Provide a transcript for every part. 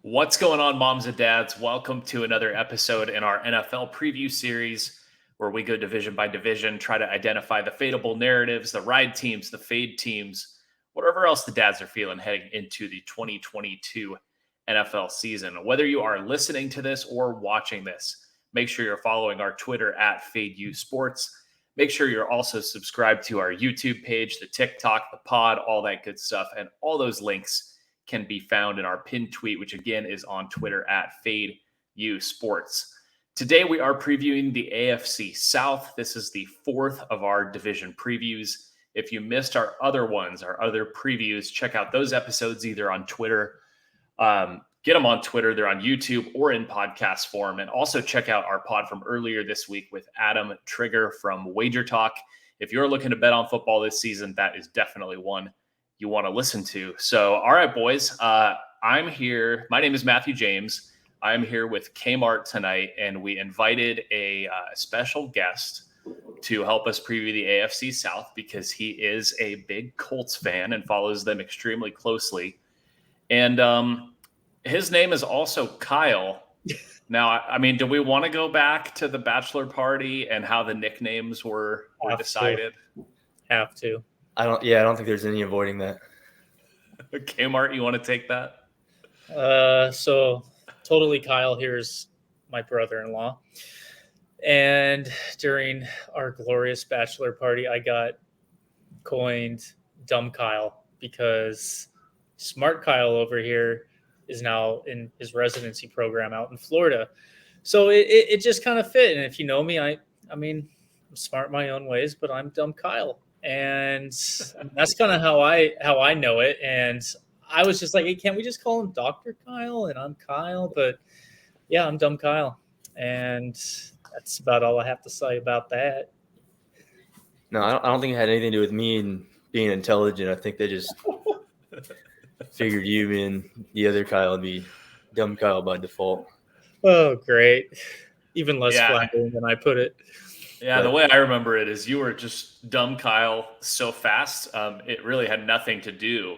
What's going on, moms and dads? Welcome to another episode in our NFL preview series where we go division by division, try to identify the fadeable narratives, the ride teams, the fade teams, whatever else the dads are feeling heading into the 2022 NFL season. Whether you are listening to this or watching this, make sure you're following our Twitter at FadeUSports. Make sure you're also subscribed to our YouTube page, the TikTok, the pod, all that good stuff, and all those links can be found in our pinned tweet, which again is on Twitter at FadeUSports. Today we are previewing the AFC South. This is the fourth of our division previews. If you missed our other ones, our other previews, check out those episodes either on Twitter. Get them on Twitter. They're on YouTube or in podcast form. And also check out our pod from earlier this week with Adam Trigger from Wager Talk. If you're looking to bet on football this season, that is definitely one you want to listen to. So, all right, boys, I'm here. My name is Matthew James. I'm here with Kmart tonight, and we invited a special guest to help us preview the AFC South because he is a big Colts fan and follows them extremely closely. And his name is also Kyle. Now, I mean, do we want to go back to the bachelor party and how the nicknames were decided? Have to. I don't think there's any avoiding that. Kmart, you want to take that? So totally Kyle here's my brother-in-law. And during our glorious bachelor party, I got coined Dumb Kyle because Smart Kyle over here is now in his residency program out in Florida. So it just kind of fit. And if you know me, I mean, I'm smart my own ways, but I'm Dumb Kyle. And that's kind of how I know it. And I was just like, hey, can't we just call him Dr. Kyle? And I'm Kyle, but yeah, I'm Dumb Kyle. And that's about all I have to say about that. No, I don't think it had anything to do with me and being intelligent. I think they just figured you and the other Kyle would be Dumb Kyle by default. Oh, great. Even less flattering than I put it. Yeah, the way I remember it is you were just Dumb Kyle so fast. It really had nothing to do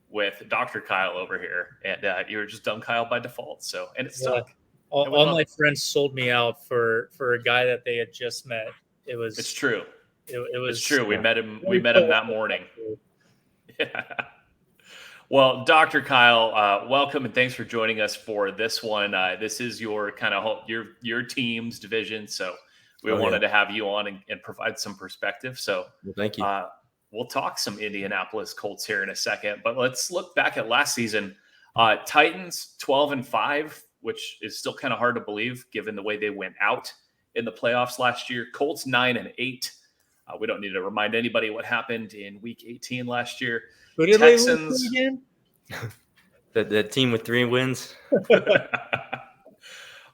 with Dr. Kyle over here. And you were just Dumb Kyle by default. So, and it stuck. All my friends sold me out for a guy that they had just met. It's true. It's true. We met him that morning. Yeah. Well, Dr. Kyle, welcome and thanks for joining us for this one. This is your kind of your team's division. So we wanted to have you on and provide some perspective. So thank you. We'll talk some Indianapolis Colts here in a second, but let's look back at last season. Titans 12-5, which is still kind of hard to believe given the way they went out in the playoffs last year. Colts 9-8. We don't need to remind anybody what happened in Week 18 last year. Who did Texans they lose again? that team with 3 wins.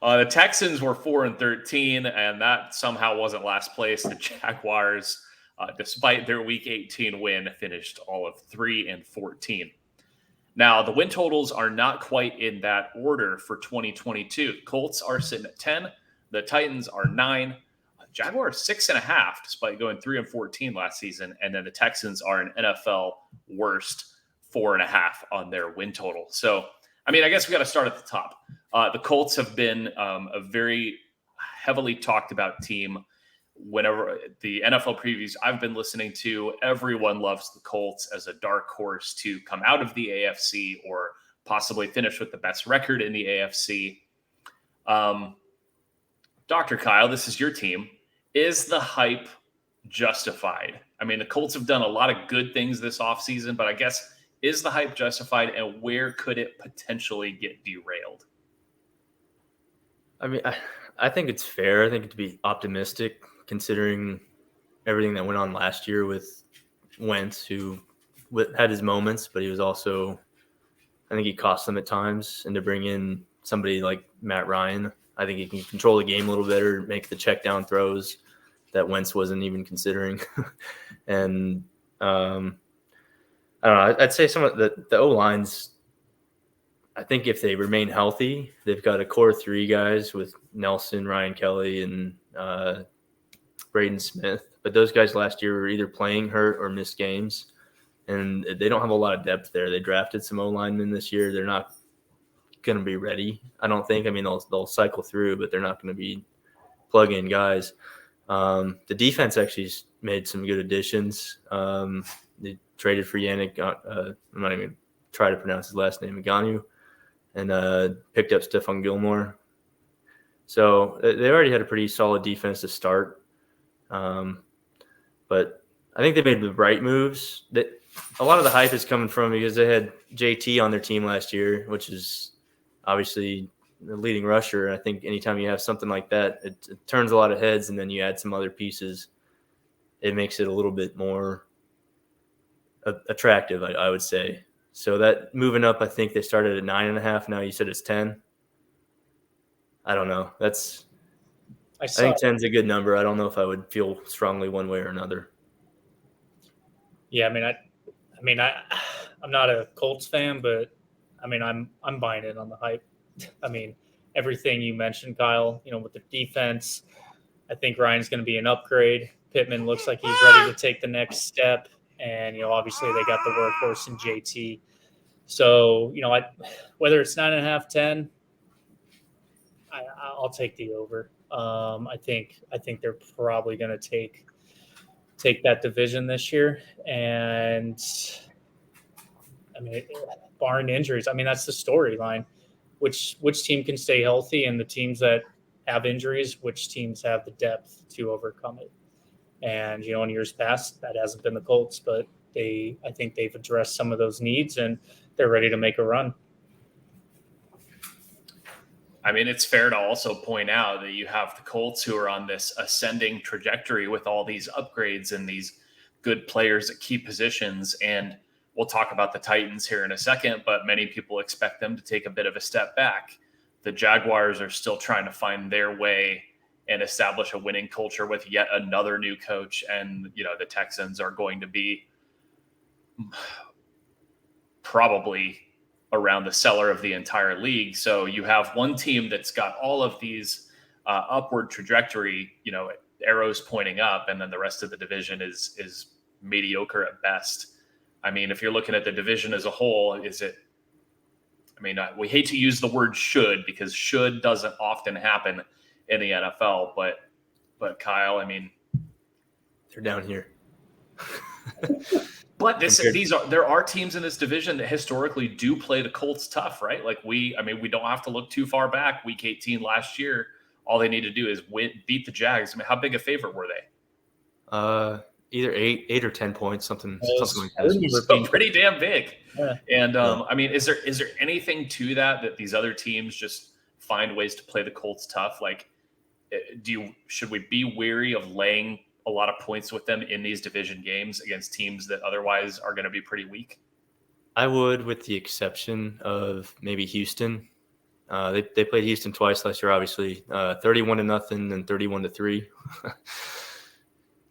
The Texans were 4-13, and that somehow wasn't last place. The Jaguars, despite their Week 18 win, finished all of 3-14. Now, the win totals are not quite in that order for 2022. Colts are sitting at 10. The Titans are 9. Jaguars 6.5, despite going 3-14 last season. And then the Texans are an NFL worst 4.5 on their win total. So, I mean, I guess we got to start at the top. The Colts have been a very heavily talked about team. Whenever the NFL previews I've been listening to, everyone loves the Colts as a dark horse to come out of the AFC or possibly finish with the best record in the AFC. Dr. Kyle, this is your team. Is the hype justified? I mean, the Colts have done a lot of good things this offseason, but I guess, is the hype justified, and where could it potentially get derailed? I mean, I think it's fair. I think to be optimistic, considering everything that went on last year with Wentz, who had his moments, but he was also, I think he cost them at times. And to bring in somebody like Matt Ryan, I think he can control the game a little better, make the check down throws that Wentz wasn't even considering. And I don't know. I'd say some of the O-lines, I think if they remain healthy, they've got a core 3 guys with Nelson, Ryan Kelly, and Braden Smith. But those guys last year were either playing hurt or missed games. And they don't have a lot of depth there. They drafted some O-linemen this year. They're not going to be ready. I don't think. I mean, they'll cycle through, but they're not going to be plug-in guys. The defense actually made some good additions. They traded for Yannick. I'm not even try to pronounce his last name, Ngannou, and picked up Stephon Gilmore. So they already had a pretty solid defense to start. But I think they made the right moves. That a lot of the hype is coming from because they had JT on their team last year, which is obviously the leading rusher. I think anytime you have something like that, it turns a lot of heads, and then you add some other pieces. It makes it a little bit more attractive, I would say. So that moving up, I think they started at 9.5. Now you said it's 10. I don't know. I think 10 is a good number. I don't know if I would feel strongly one way or another. Yeah, I'm not a Colts fan, but I mean, I'm buying in on the hype. I mean, everything you mentioned, Kyle, with the defense, I think Ryan's going to be an upgrade. Pittman looks like he's ready to take the next step. And, obviously they got the workhorse in JT. So, whether it's 9.5, 10, I'll take the over. I think they're probably going to take that division this year. And, I mean, barring injuries, I mean, that's the storyline. Which team can stay healthy, and the teams that have injuries, which teams have the depth to overcome it. And, in years past, that hasn't been the Colts, but I think they've addressed some of those needs, and they're ready to make a run. I mean, it's fair to also point out that you have the Colts who are on this ascending trajectory with all these upgrades and these good players at key positions. And we'll talk about the Titans here in a second, but many people expect them to take a bit of a step back. The Jaguars are still trying to find their way and establish a winning culture with yet another new coach. And, the Texans are going to be probably around the cellar of the entire league. So you have one team that's got all of these upward trajectory, arrows pointing up, and then the rest of the division is mediocre at best. I mean, if you're looking at the division as a whole, we hate to use the word should, because should doesn't often happen in the NFL, but Kyle, I mean, they're down here. But there are teams in this division that historically do play the Colts tough, right? Like we don't have to look too far back. Week 18 last year, all they need to do is beat the Jags. I mean, how big a favorite were they? Either 8 or 10 points, something like that. So pretty damn big. Yeah. And I mean, is there anything to that these other teams just find ways to play the Colts tough? Like, should we be wary of laying a lot of points with them in these division games against teams that otherwise are going to be pretty weak? I would, with the exception of maybe Houston. They played Houston twice last year, obviously, 31-0 and 31-3.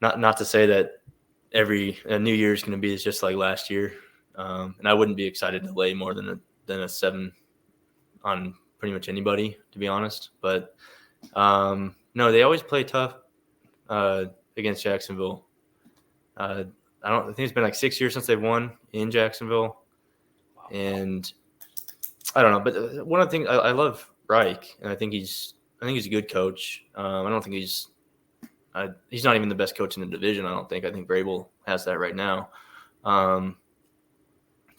Not to say that every New Year is going to be just like last year, and I wouldn't be excited to lay more than a 7 on pretty much anybody, to be honest. But no, they always play tough against Jacksonville. I think it's been like 6 years since they've won in Jacksonville, and I don't know. But one of the things I love Reich, and I think he's a good coach. I don't think he's not even the best coach in the division. I don't think. I think Vrabel has that right now.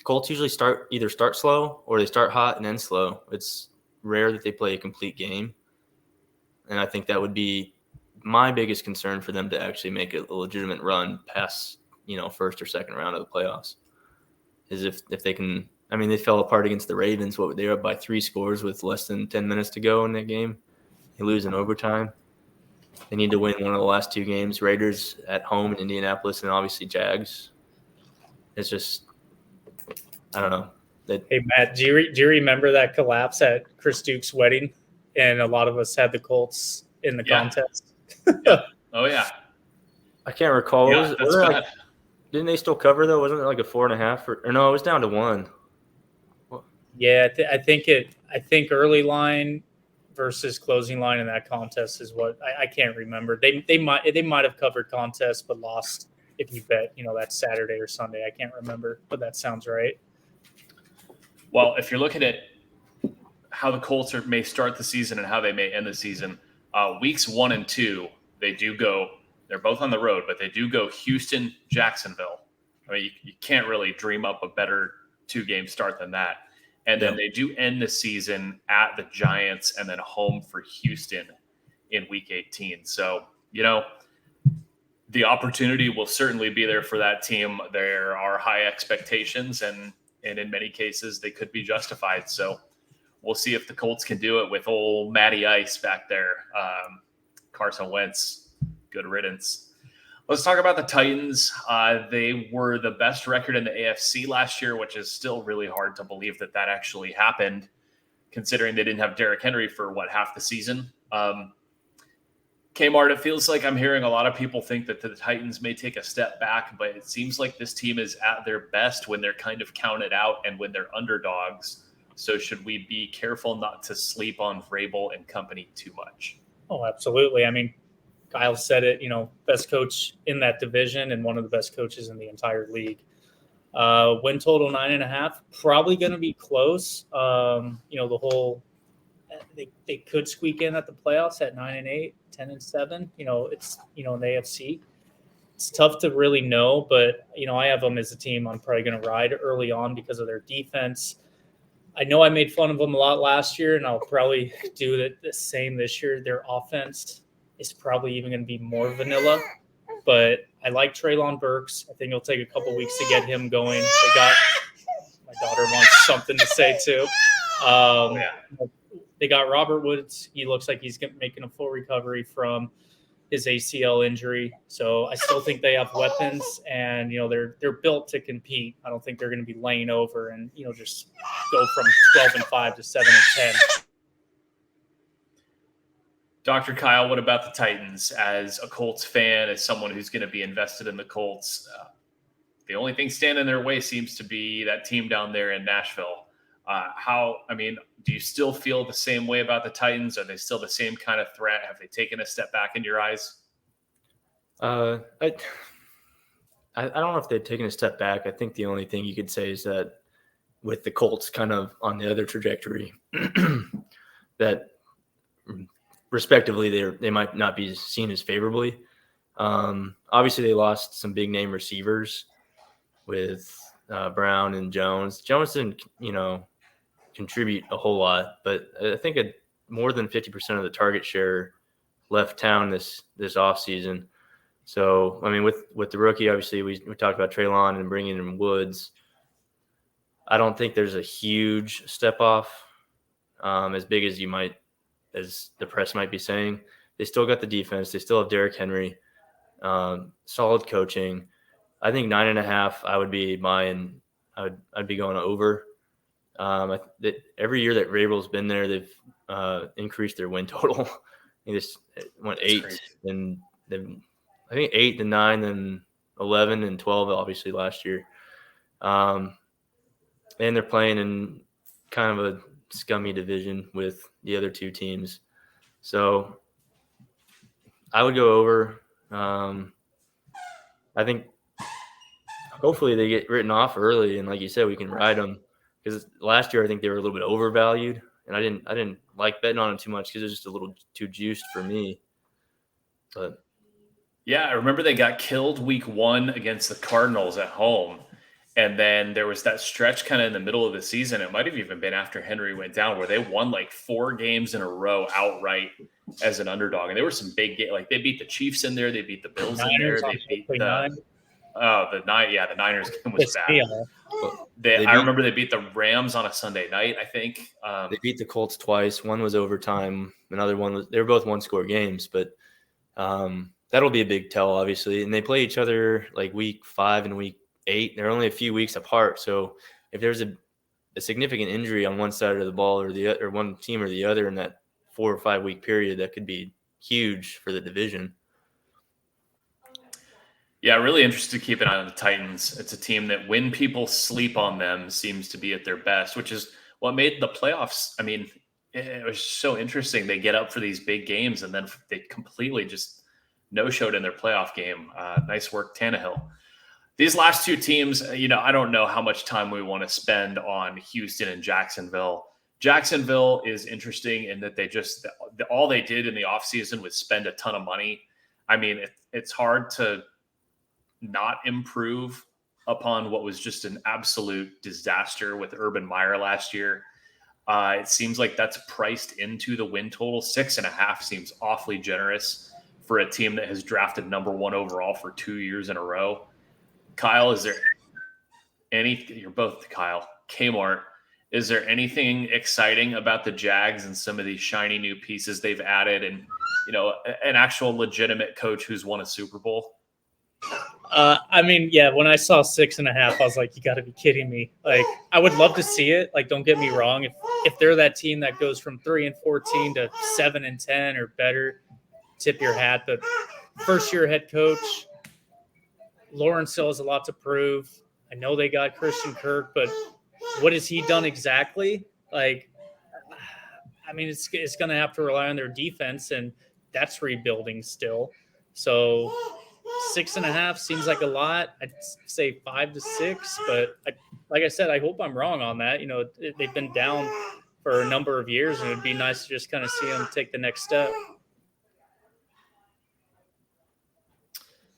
Colts usually start slow or they start hot and end slow. It's rare that they play a complete game, and I think that would be my biggest concern for them to actually make a legitimate run past, first or second round of the playoffs, is if they can. I mean, they fell apart against the Ravens. They were up by 3 scores with less than 10 minutes to go in that game. They lose in overtime. They need to win one of the last 2 games. Raiders at home in Indianapolis, and obviously Jags. It's just, I don't know. Hey, Matt, do you remember that collapse at Chris Duke's wedding? And a lot of us had the Colts in the contest. Yeah. Oh, yeah. I can't recall. Yeah, that's bad. Didn't they still cover, though? Wasn't it like a 4.5? Or no, it was down to 1. Yeah, I think early line versus closing line in that contest is what I can't remember. They might have covered contest but lost if you bet that Saturday or Sunday. I can't remember, but that sounds right. Well, if you're looking at how the Colts may start the season and how they may end the season. Weeks 1 and 2, they're both on the road, but they do go Houston, Jacksonville. I mean, you can't really dream up a better 2-game start than that. And then they do end the season at the Giants and then home for Houston in week 18. So, the opportunity will certainly be there for that team. There are high expectations, and in many cases they could be justified. So we'll see if the Colts can do it with old Matty Ice back there. Carson Wentz, good riddance. Let's talk about the Titans. They were the best record in the AFC last year, which is still really hard to believe that actually happened, considering they didn't have Derrick Henry for half the season. Kmart, it feels like I'm hearing a lot of people think that the Titans may take a step back, but it seems like this team is at their best when they're kind of counted out and when they're underdogs. So should we be careful not to sleep on Vrabel and company too much? Oh, absolutely. I mean, Kyle said it, best coach in that division and one of the best coaches in the entire league. Win total 9.5, probably going to be close. They could squeak in at the playoffs at 9-8, 10-7. It's in the AFC. It's tough to really know, but I have them as a team I'm probably going to ride early on because of their defense. I know I made fun of them a lot last year, and I'll probably do the same this year. Their offense is probably even going to be more vanilla, but I like Treylon Burks. I think it'll take a couple weeks to get him going. My daughter wants something to say too. They got Robert Woods. He looks like he's making a full recovery from his ACL injury. So I still think they have weapons, and they're built to compete. I don't think they're going to be laying over and just go from 12-5 to 7-10. Dr. Kyle, what about the Titans? As a Colts fan, as someone who's going to be invested in the Colts, the only thing standing in their way seems to be that team down there in Nashville. Do you still feel the same way about the Titans? Are they still the same kind of threat? Have they taken a step back in your eyes? I don't know if they've taken a step back. I think the only thing you could say is that with the Colts kind of on the other trajectory, that respectively they might not be seen as favorably. Obviously, they lost some big name receivers with Brown and Jones. Jones didn't, contribute a whole lot, but I think more than 50% of the target share left town this offseason. So, with the rookie, obviously we talked about Treylon and bringing in Woods. I don't think there's a huge step off, as big as as the press might be saying. They still got the defense. They still have Derrick Henry, solid coaching. I think 9.5, I would be buying. I'd be going over. Every year that Vrabel's been there, they've increased their win total. They just went 8, and then I think 8 and 9, then 11 and 12, obviously last year. And they're playing in kind of a scummy division with the other two teams. So I would go over. I think hopefully they get written off early, and like you said, we can ride them. Because last year I think they were a little bit overvalued, and I didn't like betting on them too much because it was just a little too juiced for me. But yeah, I remember they got killed week 1 against the Cardinals at home, and then there was that stretch kind of in the middle of the season. It might have even been after Henry went down, where they won 4 games in a row outright as an underdog, and there were some big games. They beat the Chiefs in there, they beat the Bills in there, they beat the Niners game was bad. I remember they beat the Rams on a Sunday night, I think. They beat the Colts twice. One was overtime. Another one was – they were both one-score games. But that'll be a big tell, obviously. And they play each other week 5 and week 8. They're only a few weeks apart. So if there's a significant injury on one side of the ball or one team or the other in that 4 or 5 week period, that could be huge for the division. Yeah, really interested to keep an eye on the Titans. It's a team that when people sleep on them seems to be at their best, which is what made the playoffs. It was so interesting. They get up for these big games and then they completely just no-showed in their playoff game. Nice work, Tannehill. These last 2 teams, I don't know how much time we want to spend on Houston and Jacksonville. Jacksonville is interesting in that all they did in the offseason was spend a ton of money. I mean, it's hard to not improve upon what was just an absolute disaster with Urban Meyer last year. It seems like that's priced into the win total. 6.5 seems awfully generous for a team that has drafted number 1 overall for 2 years in a row. Kyle, is there you're both Kyle, Kmart, is there anything exciting about the Jags and some of these shiny new pieces they've added and, an actual legitimate coach who's won a Super Bowl? I mean, yeah, when I saw 6.5, I was like, you got to be kidding me. Like, I would love to see it. Like, don't get me wrong. If they're that team that goes from 3-14 to 7-10 or better, tip your hat. But first-year head coach, Lawrence still has a lot to prove. I know they got Christian Kirk, but what has he done exactly? Like, I mean, it's going to have to rely on their defense, and that's rebuilding still. So 6.5 seems like a lot. I'd say 5 to 6, but like I said, I hope I'm wrong on that. They've been down for a number of years, and it'd be nice to just kind of see them take the next step.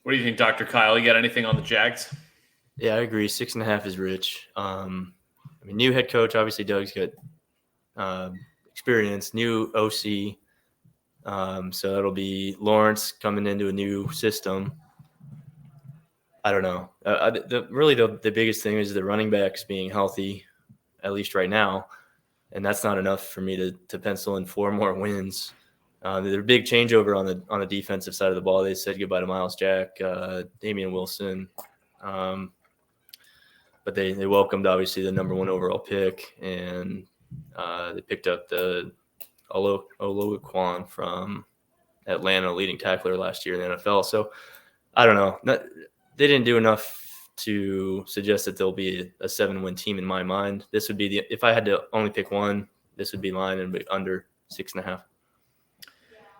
What do you think, Dr. Kyle? You got anything on the Jags? Yeah, I agree. 6.5 is rich. I mean, new head coach, obviously Doug's got experience, new OC. So it'll be Lawrence coming into a new system. I don't know. The biggest thing is the running backs being healthy, at least right now, and that's not enough for me to pencil in 4 more wins. There's a big changeover on the defensive side of the ball. They said goodbye to Miles Jack, Damian Wilson, but they welcomed obviously the number 1 overall pick, and they picked up the Oluokwan from Atlanta, leading tackler last year in the NFL. So I don't know. They didn't do enough to suggest that they'll be a 7-win team in my mind. This would be if I had to only pick one, this would be mine and be under 6.5.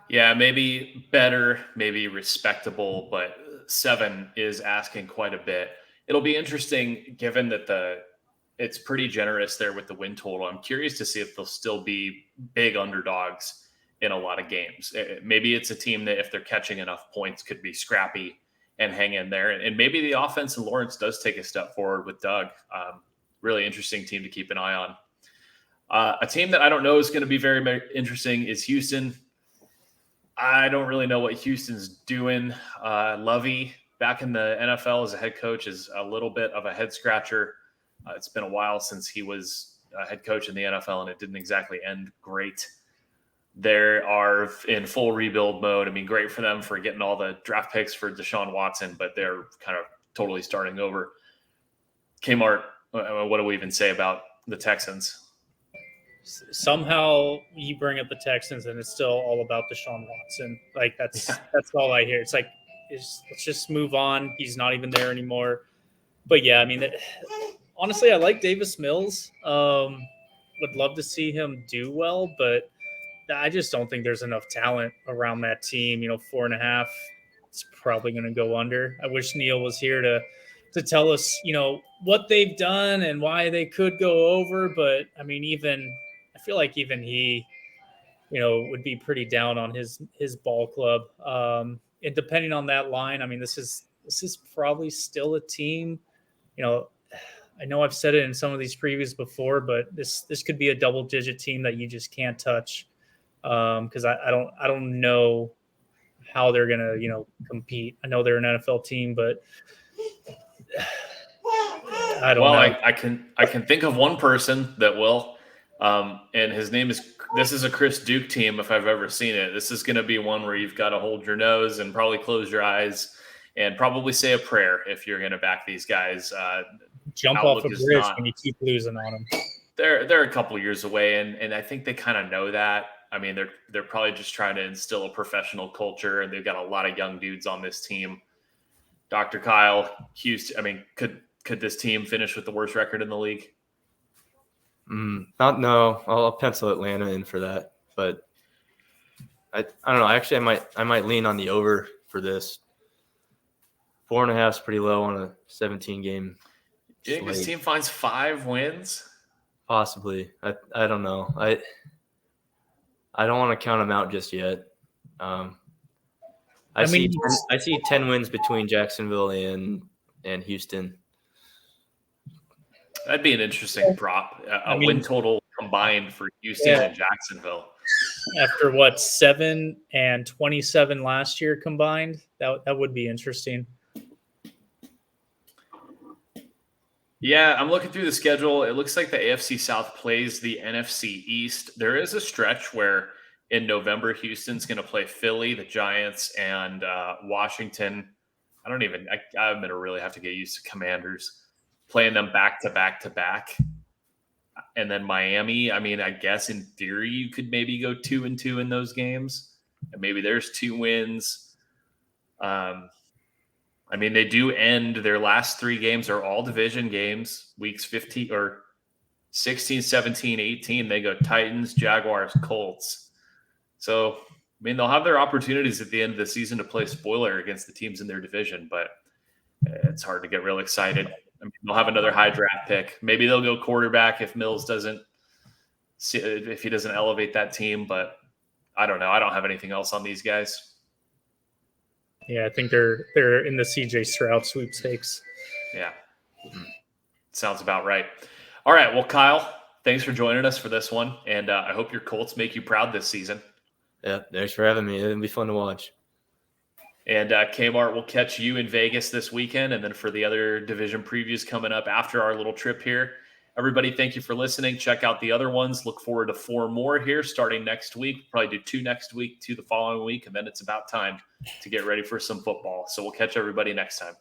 Yeah, maybe better, maybe respectable, but 7 is asking quite a bit. It'll be interesting given that it's pretty generous there with the win total. I'm curious to see if they'll still be big underdogs in a lot of games. Maybe it's a team that if they're catching enough points could be scrappy and hang in there. And maybe the offense in Lawrence does take a step forward with Doug. Really interesting team to keep an eye on. A team that I don't know is going to be very, very interesting is Houston. I don't really know what Houston's doing. Lovey back in the NFL as a head coach is a little bit of a head scratcher. It's been a while since he was a head coach in the NFL, and it didn't exactly end great. They are in full rebuild mode. I mean, great for them for getting all the draft picks for Deshaun Watson, but they're kind of totally starting over. Kmart, what do we even say about the Texans? Somehow you bring up the Texans, and it's still all about Deshaun Watson. Like that's all I hear. It's like let's just move on. He's not even there anymore. But yeah, I mean, honestly, I like Davis Mills. Would love to see him do well, but I just don't think there's enough talent around that team. 4.5, it's probably going to go under. I wish Neil was here to tell us, what they've done and why they could go over. But I mean, I feel like even he, would be pretty down on his ball club. And depending on that line, I mean, this is probably still a team. I know I've said it in some of these previews before, but this could be a double-digit team that you just can't touch. Because I don't know how they're gonna compete. I know they're an NFL team, but I don't know. I can think of one person that will, and his name is. This is a Chris Duke team if I've ever seen it. This is going to be one where you've got to hold your nose and probably close your eyes and probably say a prayer if you're going to back these guys. Jump off a bridge when you keep losing on them. They're a couple years away, and I think they kind of know that. I mean, they're probably just trying to instill a professional culture, and they've got a lot of young dudes on this team. Dr. Kyle, Houston. I mean, could this team finish with the worst record in the league? No. I'll pencil Atlanta in for that, but I don't know. Actually, I might lean on the over for this. 4.5 is pretty low on a 17 game. Do you think this team finds 5 wins? Possibly. I don't know. I don't want to count them out just yet. I see 10 wins between Jacksonville and Houston. That'd be an interesting prop. A win total combined for Houston and Jacksonville. After 7-27 last year combined, that would be interesting. Yeah, I'm looking through the schedule. It looks like the AFC South plays the NFC East. There is a stretch where in November, Houston's going to play Philly, the Giants, and Washington. I'm going to really have to get used to Commanders playing them back to back to back. And then Miami, I mean, I guess in theory you could maybe go 2-2 in those games. And maybe there's 2 wins. I mean, they do end their last 3 games are all division games. Weeks 15 or 16, 17, 18, they go Titans, Jaguars, Colts. So, I mean, they'll have their opportunities at the end of the season to play spoiler against the teams in their division, but it's hard to get real excited. I mean, they'll have another high draft pick. Maybe they'll go quarterback if Mills if he doesn't elevate that team, but I don't know. I don't have anything else on these guys. Yeah, I think they're in the CJ Stroud sweepstakes. Yeah. Sounds about right. All right. Well, Kyle, thanks for joining us for this one. And I hope your Colts make you proud this season. Yeah, thanks for having me. It'll be fun to watch. And Kmart will catch you in Vegas this weekend. And then for the other division previews coming up after our little trip here. Everybody, thank you for listening. Check out the other ones. Look forward to 4 more here starting next week. Probably do 2 next week, 2 the following week. And then it's about time to get ready for some football. So we'll catch everybody next time.